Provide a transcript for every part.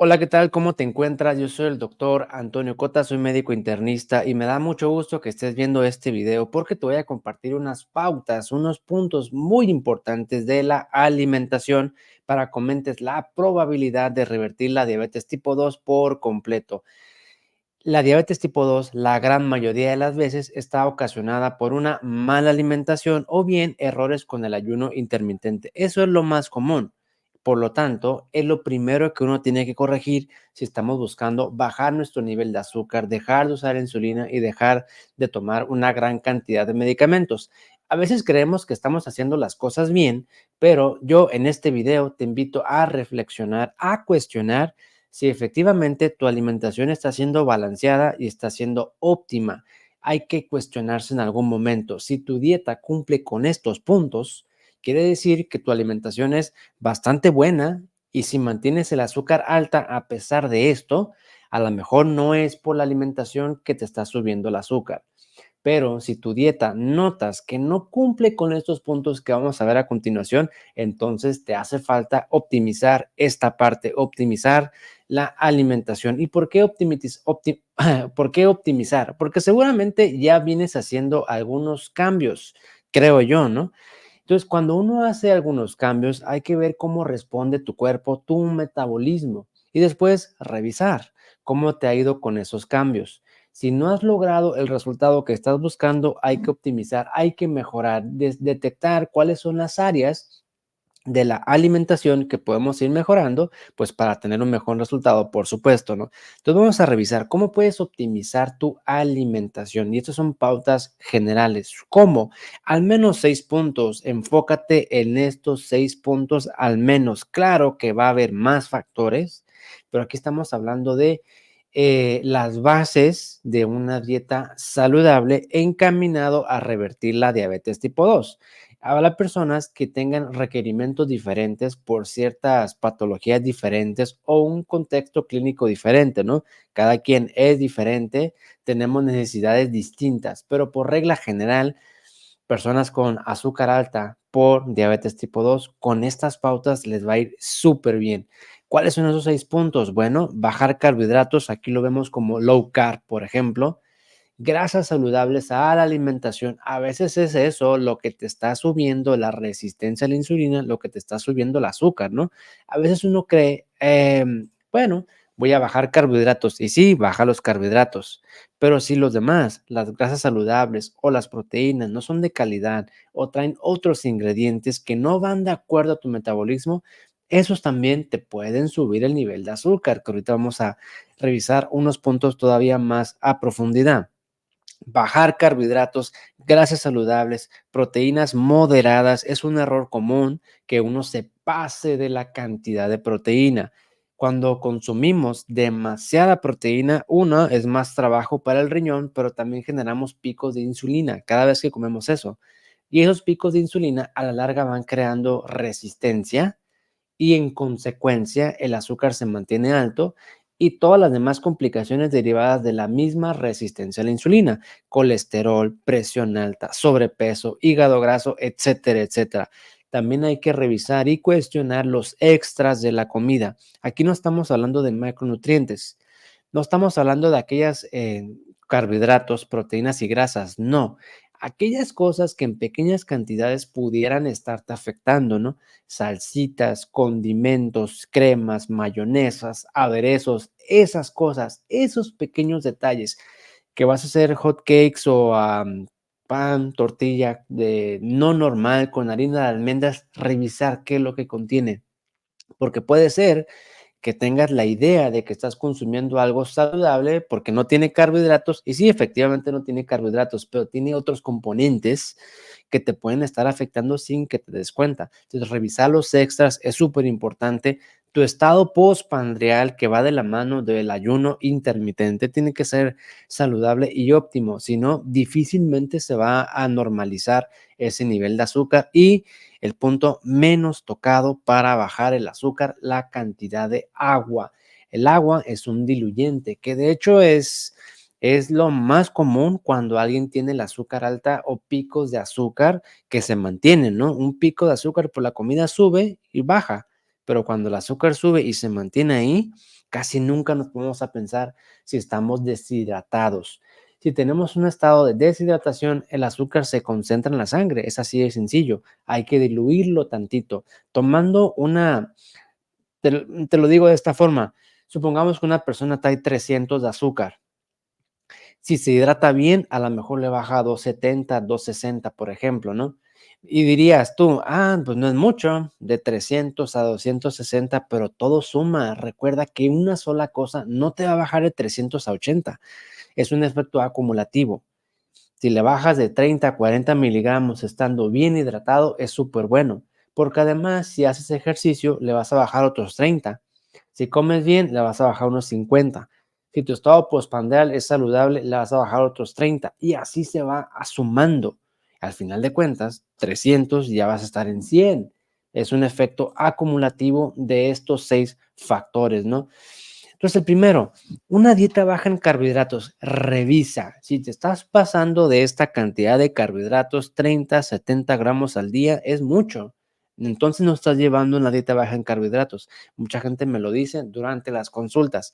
Hola, ¿qué tal? ¿Cómo te encuentras? Yo soy el doctor Antonio Cota, soy médico internista y me da mucho gusto que estés viendo este video porque te voy a compartir unas pautas, unos puntos muy importantes de la alimentación para que aumentes la probabilidad de revertir la diabetes tipo 2 por completo. La diabetes tipo 2, la gran mayoría de las veces, está ocasionada por una mala alimentación o bien errores con el ayuno intermitente. Eso es lo más común. Por lo tanto, es lo primero que uno tiene que corregir si estamos buscando bajar nuestro nivel de azúcar, dejar de usar insulina y dejar de tomar una gran cantidad de medicamentos. A veces creemos que estamos haciendo las cosas bien, pero yo en este video te invito a reflexionar, a cuestionar si efectivamente tu alimentación está siendo balanceada y está siendo óptima. Hay que cuestionarse en algún momento. Si tu dieta cumple con estos puntos, quiere decir que tu alimentación es bastante buena y si mantienes el azúcar alta a pesar de esto, a lo mejor no es por la alimentación que te está subiendo el azúcar. Pero si tu dieta notas que no cumple con estos puntos que vamos a ver a continuación, entonces te hace falta optimizar esta parte, optimizar la alimentación. ¿Y por qué, por qué optimizar? Porque seguramente ya vienes haciendo algunos cambios, creo yo, ¿no? Entonces, cuando uno hace algunos cambios, hay que ver cómo responde tu cuerpo, tu metabolismo, y después revisar cómo te ha ido con esos cambios. Si no has logrado el resultado que estás buscando, hay que optimizar, hay que mejorar, detectar cuáles son las áreas de la alimentación que podemos ir mejorando, pues para tener un mejor resultado, por supuesto, ¿no? Entonces vamos a revisar cómo puedes optimizar tu alimentación y estas son pautas generales. ¿Cómo? Al menos 6 puntos. Enfócate en estos 6 puntos al menos. Claro que va a haber más factores, pero aquí estamos hablando de las bases de una dieta saludable encaminado a revertir la diabetes tipo 2. Habrá personas que tengan requerimientos diferentes por ciertas patologías diferentes o un contexto clínico diferente, ¿no? Cada quien es diferente, tenemos necesidades distintas, pero por regla general, personas con azúcar alta por diabetes tipo 2, con estas pautas les va a ir súper bien. ¿Cuáles son esos 6 puntos? Bueno, bajar carbohidratos, aquí lo vemos como low carb, por ejemplo, grasas saludables a la alimentación. A veces es eso lo que te está subiendo la resistencia a la insulina, lo que te está subiendo el azúcar, ¿no? A veces uno cree, bueno, voy a bajar carbohidratos y sí, baja los carbohidratos, pero si los demás, las grasas saludables o las proteínas no son de calidad o traen otros ingredientes que no van de acuerdo a tu metabolismo, esos también te pueden subir el nivel de azúcar, que ahorita vamos a revisar unos puntos todavía más a profundidad. Bajar carbohidratos, grasas saludables, proteínas moderadas. Es un error común que uno se pase de la cantidad de proteína. Cuando consumimos demasiada proteína, uno, es más trabajo para el riñón, pero también generamos picos de insulina cada vez que comemos eso. Y esos picos de insulina a la larga van creando resistencia y en consecuencia el azúcar se mantiene alto y todas las demás complicaciones derivadas de la misma resistencia a la insulina, colesterol, presión alta, sobrepeso, hígado graso, etcétera, etcétera. También hay que revisar y cuestionar los extras de la comida. Aquí no estamos hablando de macronutrientes, no estamos hablando de aquellas carbohidratos, proteínas y grasas, no. Aquellas cosas que en pequeñas cantidades pudieran estarte afectando, ¿no? Salsitas, condimentos, cremas, mayonesas, aderezos, esas cosas, esos pequeños detalles que vas a hacer hot cakes o pan, tortilla de no normal con harina de almendras, revisar qué es lo que contiene, porque puede ser que tengas la idea de que estás consumiendo algo saludable porque no tiene carbohidratos y sí, efectivamente no tiene carbohidratos, pero tiene otros componentes que te pueden estar afectando sin que te des cuenta. Entonces, revisar los extras es súper importante. Tu estado postprandial, que va de la mano del ayuno intermitente, tiene que ser saludable y óptimo, si no, difícilmente se va a normalizar ese nivel de azúcar y el punto menos tocado para bajar el azúcar, la cantidad de agua. El agua es un diluyente, que de hecho es lo más común cuando alguien tiene el azúcar alta o picos de azúcar que se mantienen, ¿no? Un pico de azúcar por la comida sube y baja, pero cuando el azúcar sube y se mantiene ahí, casi nunca nos ponemos a pensar si estamos deshidratados. Si tenemos un estado de deshidratación, el azúcar se concentra en la sangre, es así de sencillo. Hay que diluirlo tantito, tomando una, te lo digo de esta forma, supongamos que una persona trae 300 de azúcar. Si se hidrata bien, a lo mejor le baja a 270, 260, por ejemplo, ¿no? Y dirías tú, pues no es mucho, de 300 a 260, pero todo suma. Recuerda que una sola cosa no te va a bajar de 300 a 80. Es un efecto acumulativo. Si le bajas de 30 a 40 miligramos estando bien hidratado, es súper bueno, porque además si haces ejercicio, le vas a bajar otros 30. Si comes bien, le vas a bajar unos 50. Si tu estado postprandial es saludable, le vas a bajar otros 30. Y así se va sumando. Al final de cuentas, 300 ya vas a estar en 100. Es un efecto acumulativo de estos 6 factores, ¿no? Entonces, el primero, una dieta baja en carbohidratos. Revisa si te estás pasando de esta cantidad de carbohidratos, 30, 70 gramos al día, es mucho. Entonces no estás llevando una dieta baja en carbohidratos. Mucha gente me lo dice durante las consultas.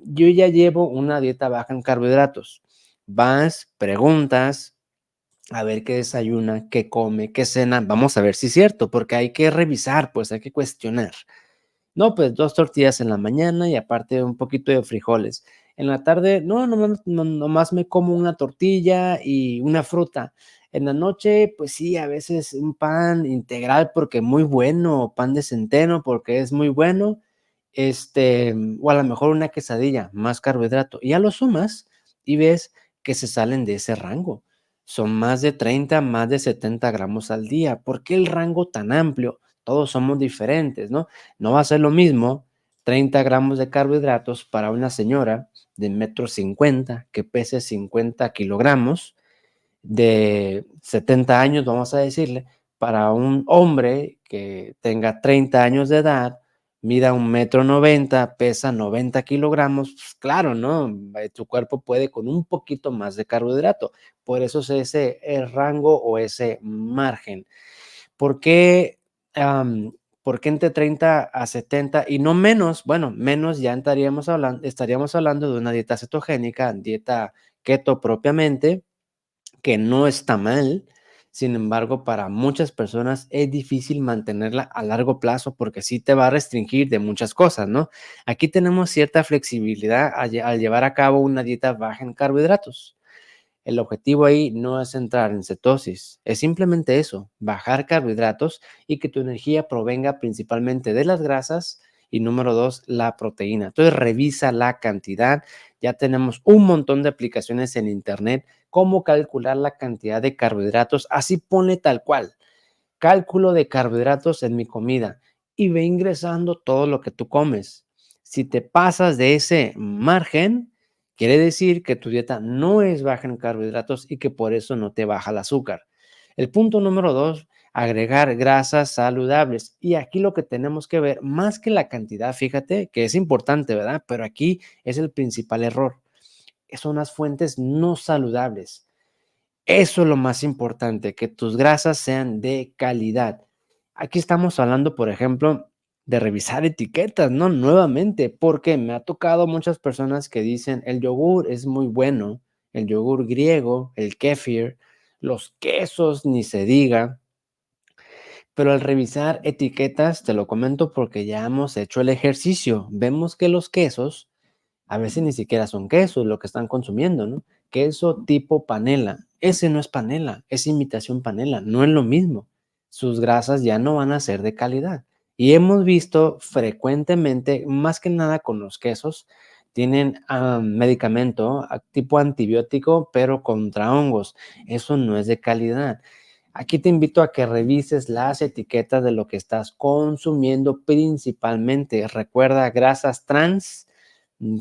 Yo ya llevo una dieta baja en carbohidratos. Vas, preguntas, a ver qué desayuna, qué come, qué cena. Vamos a ver si es cierto, porque hay que revisar, pues hay que cuestionar. No, pues 2 tortillas en la mañana y aparte un poquito de frijoles. En la tarde, no, nomás me como una tortilla y una fruta. En la noche, pues sí, a veces un pan integral porque muy bueno, pan de centeno porque es muy bueno, o a lo mejor una quesadilla, más carbohidrato. Y ya lo sumas y ves que se salen de ese rango. Son más de 30, más de 70 gramos al día. ¿Por qué el rango tan amplio? Todos somos diferentes, ¿no? No va a ser lo mismo 30 gramos de carbohidratos para una señora de 1,50 m que pese 50 kilogramos, de 70 años, vamos a decirle, para un hombre que tenga 30 años de edad, mida 1,90 m, pesa 90 kilogramos, pues claro, ¿no? Tu cuerpo puede con un poquito más de carbohidrato. Por eso es ese el rango o ese margen. ¿Por qué, por qué entre 30 a 70 y no menos? Bueno, menos ya estaríamos hablando de una dieta cetogénica, dieta keto propiamente, que no está mal. Sin embargo, para muchas personas es difícil mantenerla a largo plazo porque sí te va a restringir de muchas cosas, ¿no? Aquí tenemos cierta flexibilidad al llevar a cabo una dieta baja en carbohidratos. El objetivo ahí no es entrar en cetosis, es simplemente eso, bajar carbohidratos y que tu energía provenga principalmente de las grasas y número dos, la proteína. Entonces revisa la cantidad, ya tenemos un montón de aplicaciones en internet, cómo calcular la cantidad de carbohidratos, así pone tal cual, cálculo de carbohidratos en mi comida y ve ingresando todo lo que tú comes. Si te pasas de ese margen, quiere decir que tu dieta no es baja en carbohidratos y que por eso no te baja el azúcar. El punto número dos, agregar grasas saludables. Y aquí lo que tenemos que ver, más que la cantidad, fíjate que es importante, ¿verdad? Pero aquí es el principal error. Son las fuentes no saludables. Eso es lo más importante, que tus grasas sean de calidad. Aquí estamos hablando, por ejemplo, de revisar etiquetas, ¿no? Nuevamente, porque me ha tocado muchas personas que dicen el yogur es muy bueno, el yogur griego, el kéfir, los quesos, ni se diga. Pero al revisar etiquetas, te lo comento porque ya hemos hecho el ejercicio, vemos que los quesos a veces ni siquiera son quesos lo que están consumiendo, ¿no? Queso tipo panela. Ese no es panela, es imitación panela, no es lo mismo. Sus grasas ya no van a ser de calidad. Y hemos visto frecuentemente, más que nada con los quesos, tienen medicamento tipo antibiótico, pero contra hongos. Eso no es de calidad. Aquí te invito a que revises las etiquetas de lo que estás consumiendo principalmente. Recuerda, grasas trans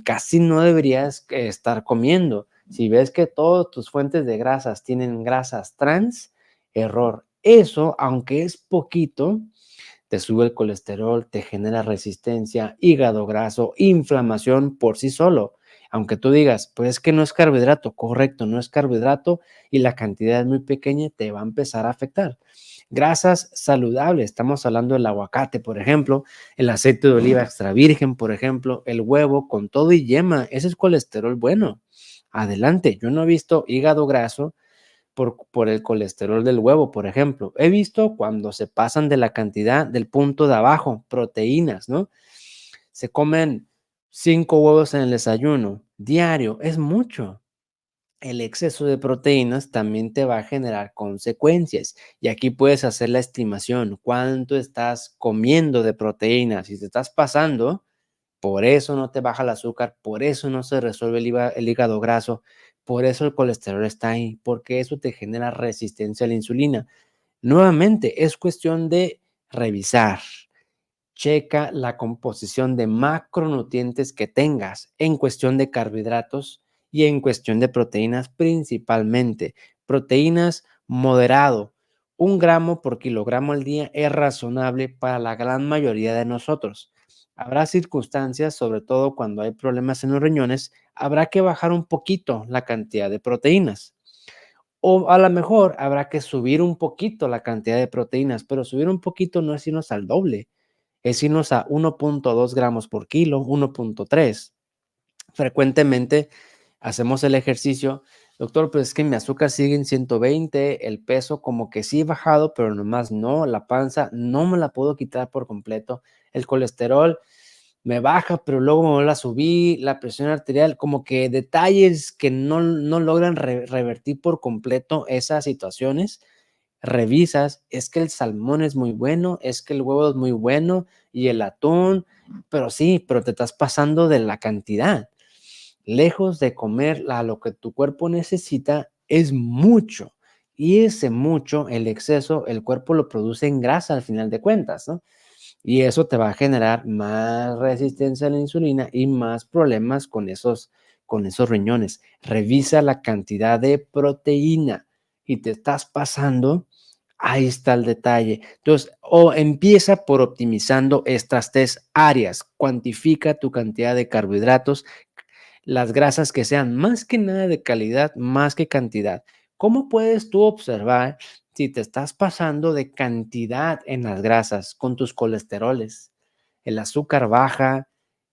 casi no deberías estar comiendo. Si ves que todas tus fuentes de grasas tienen grasas trans, error. Eso, aunque es poquito, te sube el colesterol, te genera resistencia, hígado graso, inflamación por sí solo. Aunque tú digas, pues es que no es carbohidrato, correcto, no es carbohidrato y la cantidad es muy pequeña, te va a empezar a afectar. Grasas saludables, estamos hablando del aguacate, por ejemplo, el aceite de oliva extra virgen, por ejemplo, el huevo con todo y yema, ese es colesterol bueno. Adelante, yo no he visto hígado graso por el colesterol del huevo, por ejemplo. He visto cuando se pasan de la cantidad del punto de abajo, proteínas, ¿no? Se comen 5 huevos en el desayuno diario, es mucho. El exceso de proteínas también te va a generar consecuencias. Y aquí puedes hacer la estimación, cuánto estás comiendo de proteínas. Si te estás pasando, por eso no te baja el azúcar, por eso no se resuelve el hígado graso, por eso el colesterol está ahí, porque eso te genera resistencia a la insulina. Nuevamente, es cuestión de revisar. Checa la composición de macronutrientes que tengas en cuestión de carbohidratos y en cuestión de proteínas principalmente. Proteínas moderado. 1 gramo por kilogramo al día es razonable para la gran mayoría de nosotros. Habrá circunstancias, sobre todo cuando hay problemas en los riñones, habrá que bajar un poquito la cantidad de proteínas. O a lo mejor habrá que subir un poquito la cantidad de proteínas, pero subir un poquito no es irnos al doble, es irnos a 1.2 gramos por kilo, 1.3. Frecuentemente hacemos el ejercicio, doctor, pues es que mi azúcar sigue en 120, el peso como que sí he bajado, pero nomás no, la panza no me la puedo quitar por completo, el colesterol me baja, pero luego me vuelve a subir, la presión arterial, como que detalles que no logran revertir por completo esas situaciones. Revisas, es que el salmón es muy bueno, es que el huevo es muy bueno y el atún, pero sí, pero te estás pasando de la cantidad. Lejos de comer lo que tu cuerpo necesita, es mucho. Y ese mucho, el exceso, el cuerpo lo produce en grasa al final de cuentas, ¿no? Y eso te va a generar más resistencia a la insulina y más problemas con esos riñones. Revisa la cantidad de proteína y te estás pasando, ahí está el detalle. Entonces, o empieza por optimizando estas 3 áreas. Cuantifica tu cantidad de carbohidratos, las grasas que sean más que nada de calidad, más que cantidad. ¿Cómo puedes tú observar si te estás pasando de cantidad en las grasas con tus colesteroles? El azúcar baja,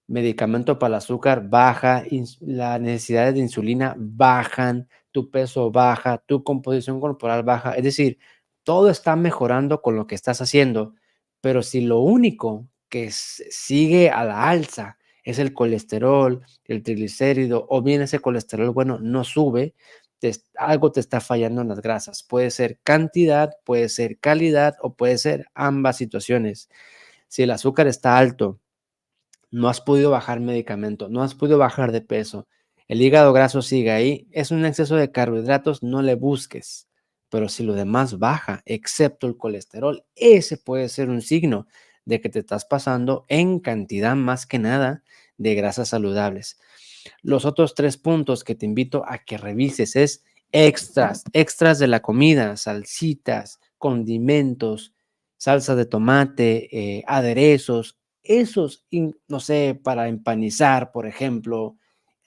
medicamento para el azúcar baja, las necesidades de insulina bajan, tu peso baja, tu composición corporal baja. Es decir, todo está mejorando con lo que estás haciendo, pero si lo único que sigue a la alza es el colesterol, el triglicérido o bien ese colesterol bueno no sube, algo te está fallando en las grasas. Puede ser cantidad, puede ser calidad o puede ser ambas situaciones. Si el azúcar está alto, no has podido bajar medicamento, no has podido bajar de peso, el hígado graso sigue ahí, es un exceso de carbohidratos, no le busques. Pero si lo demás baja, excepto el colesterol, ese puede ser un signo de que te estás pasando en cantidad más que nada de grasas saludables. Los otros 3 puntos que te invito a que revises es extras de la comida, salsitas, condimentos, salsa de tomate, aderezos, esos, no sé, para empanizar, por ejemplo.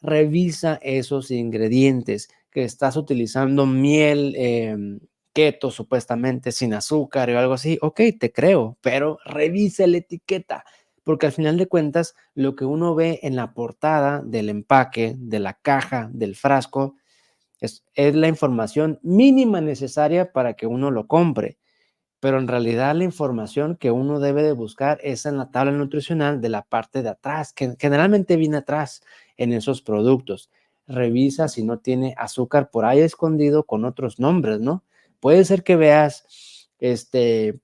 Revisa esos ingredientes que estás utilizando miel keto supuestamente sin azúcar o algo así. Ok, te creo, pero revisa la etiqueta porque al final de cuentas lo que uno ve en la portada del empaque, de la caja, del frasco, es la información mínima necesaria para que uno lo compre. Pero en realidad la información que uno debe de buscar es en la tabla nutricional de la parte de atrás, que generalmente viene atrás en esos productos. Revisa si no tiene azúcar por ahí escondido con otros nombres, ¿no? Puede ser que veas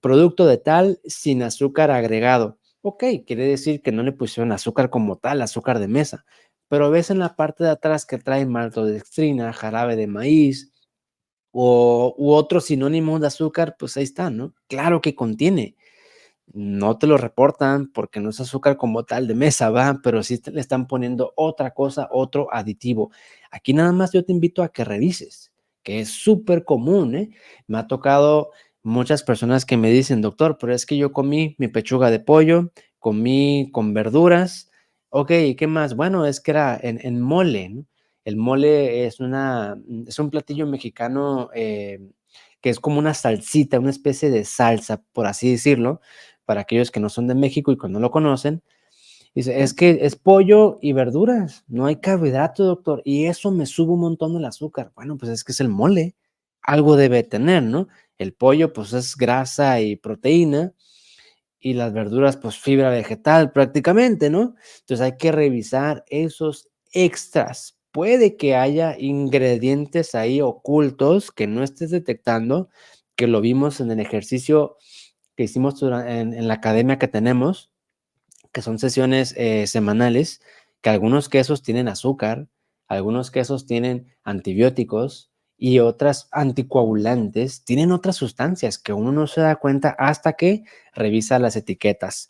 producto de tal sin azúcar agregado. Ok, quiere decir que no le pusieron azúcar como tal, azúcar de mesa, pero ves en la parte de atrás que trae maltodextrina, jarabe de maíz, u otros sinónimos de azúcar, pues ahí está, ¿no? Claro que contiene. No te lo reportan porque no es azúcar como tal de mesa, va, pero sí le están poniendo otra cosa, otro aditivo. Aquí nada más yo te invito a que revises, que es súper común, ¿eh? Me ha tocado muchas personas que me dicen, doctor, pero es que yo comí mi pechuga de pollo, comí con verduras Okey, ¿qué más? Bueno, es que era en mole, ¿no? El mole es un platillo mexicano, que es como una salsita, una especie de salsa, por así decirlo, para aquellos que no son de México y que no lo conocen. Dice: "Es que es pollo y verduras, no hay carbohidrato, doctor, y eso me sube un montón el azúcar". Bueno, pues es que es el mole, algo debe tener, ¿no? El pollo, pues, es grasa y proteína, y las verduras, pues, fibra vegetal prácticamente, ¿no? Entonces, hay que revisar esos extras. Puede que haya ingredientes ahí ocultos que no estés detectando, que lo vimos en el ejercicio que hicimos en la academia que tenemos, que son sesiones, semanales, que algunos quesos tienen azúcar, algunos quesos tienen antibióticos y otras anticoagulantes, tienen otras sustancias que uno no se da cuenta hasta que revisa las etiquetas.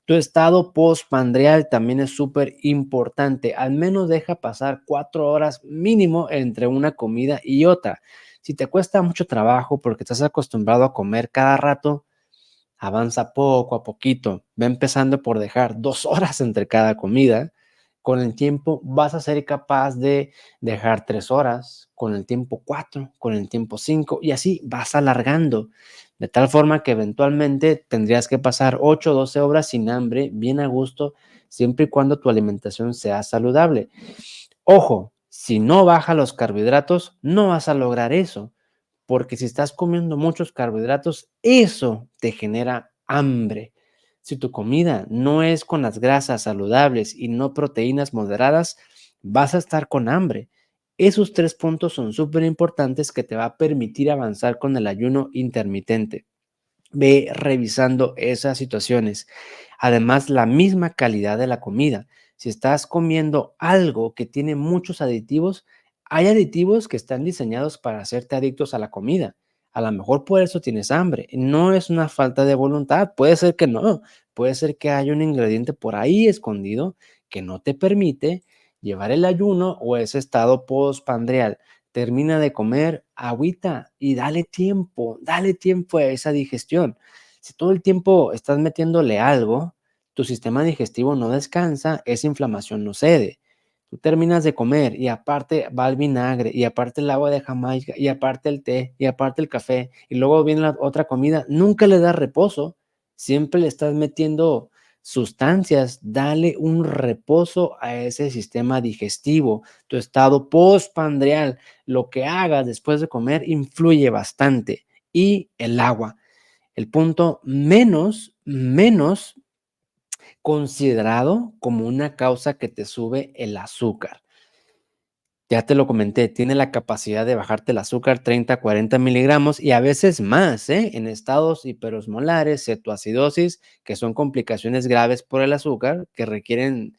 Tu estado postprandial también es súper importante, al menos deja pasar 4 horas mínimo entre una comida y otra. Si te cuesta mucho trabajo porque estás acostumbrado a comer cada rato, avanza poco a poquito, ve empezando por dejar 2 horas entre cada comida. Con el tiempo vas a ser capaz de dejar 3 horas, con el tiempo 4, con el tiempo 5 y así vas alargando, de tal forma que eventualmente tendrías que pasar 8 o 12 horas sin hambre, bien a gusto, siempre y cuando tu alimentación sea saludable. Ojo, si no baja los carbohidratos, no vas a lograr eso, porque si estás comiendo muchos carbohidratos, eso te genera hambre. Si tu comida no es con las grasas saludables y no proteínas moderadas, vas a estar con hambre. Esos 3 puntos son súper importantes que te va a permitir avanzar con el ayuno intermitente. Ve revisando esas situaciones. Además, la misma calidad de la comida. Si estás comiendo algo que tiene muchos aditivos, hay aditivos que están diseñados para hacerte adictos a la comida. A lo mejor por eso tienes hambre. No es una falta de voluntad. Puede ser que no. Puede ser que haya un ingrediente por ahí escondido que no te permite llevar el ayuno o ese estado postpandreal. Termina de comer, agüita y dale tiempo a esa digestión. Si todo el tiempo estás metiéndole algo, tu sistema digestivo no descansa, esa inflamación no cede. Tú terminas de comer y aparte va el vinagre y aparte el agua de Jamaica y aparte el té y aparte el café y luego viene la otra comida, nunca le das reposo, siempre le estás metiendo sustancias, dale un reposo a ese sistema digestivo, tu estado postpandreal, lo que hagas después de comer influye bastante. Y el agua, el punto menos considerado como una causa que te sube el azúcar. Ya te lo comenté, tiene la capacidad de bajarte el azúcar 30, 40 miligramos y a veces más, ¿eh? En estados hiperosmolares, cetoacidosis, que son complicaciones graves por el azúcar que requieren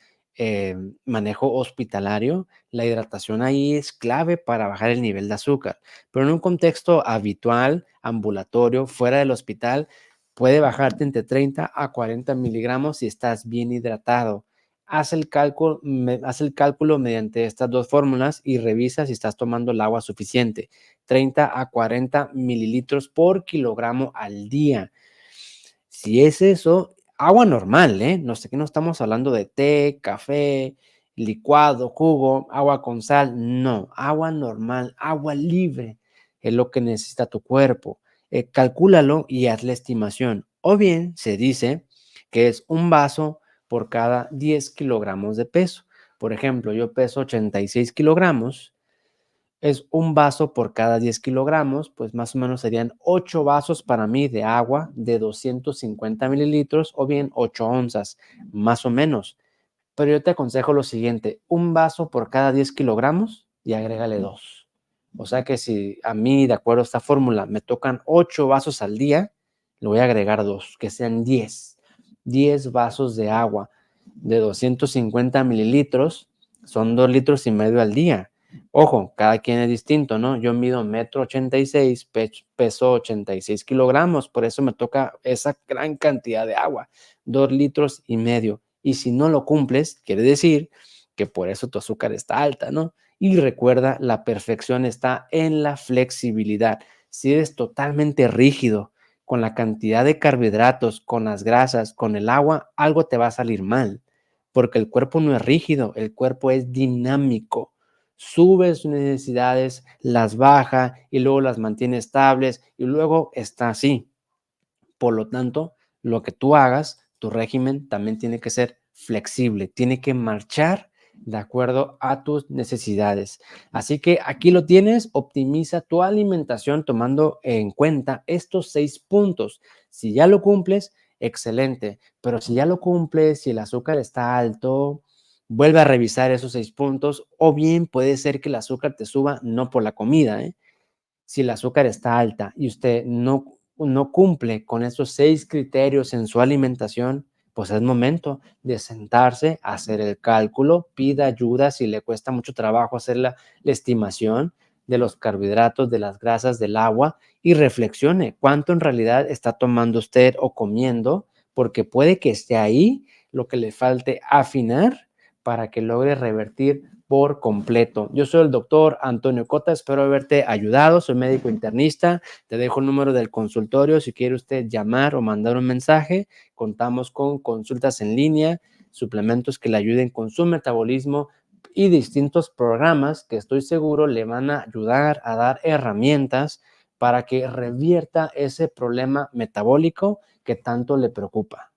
manejo hospitalario. La hidratación ahí es clave para bajar el nivel de azúcar, pero en un contexto habitual, ambulatorio, fuera del hospital, puede bajarte entre 30 a 40 miligramos si estás bien hidratado. Haz el cálculo mediante estas 2 fórmulas y revisa si estás tomando el agua suficiente, 30 a 40 mililitros por kilogramo al día. Si es eso, agua normal, ¿eh? No sé, que no estamos hablando de té, café, licuado, jugo, agua con sal, no, agua normal, agua libre es lo que necesita tu cuerpo. Calcúlalo y haz la estimación. O bien se dice que es un vaso por cada 10 kilogramos de peso. Por ejemplo, yo peso 86 kilogramos, es un vaso por cada 10 kilogramos, pues más o menos serían 8 vasos para mí de agua de 250 mililitros o bien 8 onzas, más o menos. Pero yo te aconsejo lo siguiente, un vaso por cada 10 kilogramos y agrégale 2. O sea que si a mí, de acuerdo a esta fórmula, me tocan 8 vasos al día, le voy a agregar 2, que sean 10. 10 vasos de agua de 250 mililitros son 2 litros y medio al día. Ojo, cada quien es distinto, ¿no? Yo mido 1,86 m, peso 86 kilogramos, por eso me toca esa gran cantidad de agua, 2 litros y medio. Y si no lo cumples, quiere decir que por eso tu azúcar está alta, ¿no? Y recuerda, la perfección está en la flexibilidad. Si eres totalmente rígido con la cantidad de carbohidratos, con las grasas, con el agua, algo te va a salir mal. porque el cuerpo no es rígido, el cuerpo es dinámico. Sube sus necesidades, las baja y luego las mantiene estables y luego está así. Por lo tanto, lo que tú hagas, tu régimen también tiene que ser flexible, tiene que marchar de acuerdo a tus necesidades. Así que aquí lo tienes, optimiza tu alimentación tomando en cuenta estos 6 puntos. Si ya lo cumples, excelente, pero si ya lo cumples, si el azúcar está alto, vuelve a revisar esos 6 puntos o bien puede ser que el azúcar te suba no por la comida, ¿eh? Si el azúcar está alta y usted no cumple con esos 6 criterios en su alimentación, pues es momento de sentarse, hacer el cálculo, pida ayuda si le cuesta mucho trabajo hacer la estimación de los carbohidratos, de las grasas, del agua y reflexione cuánto en realidad está tomando usted o comiendo, porque puede que esté ahí lo que le falte afinar para que logre revertir por completo. Yo soy el doctor Antonio Cota, espero haberte ayudado, soy médico internista, te dejo el número del consultorio si quiere usted llamar o mandar un mensaje, contamos con consultas en línea, suplementos que le ayuden con su metabolismo y distintos programas que estoy seguro le van a ayudar a dar herramientas para que revierta ese problema metabólico que tanto le preocupa.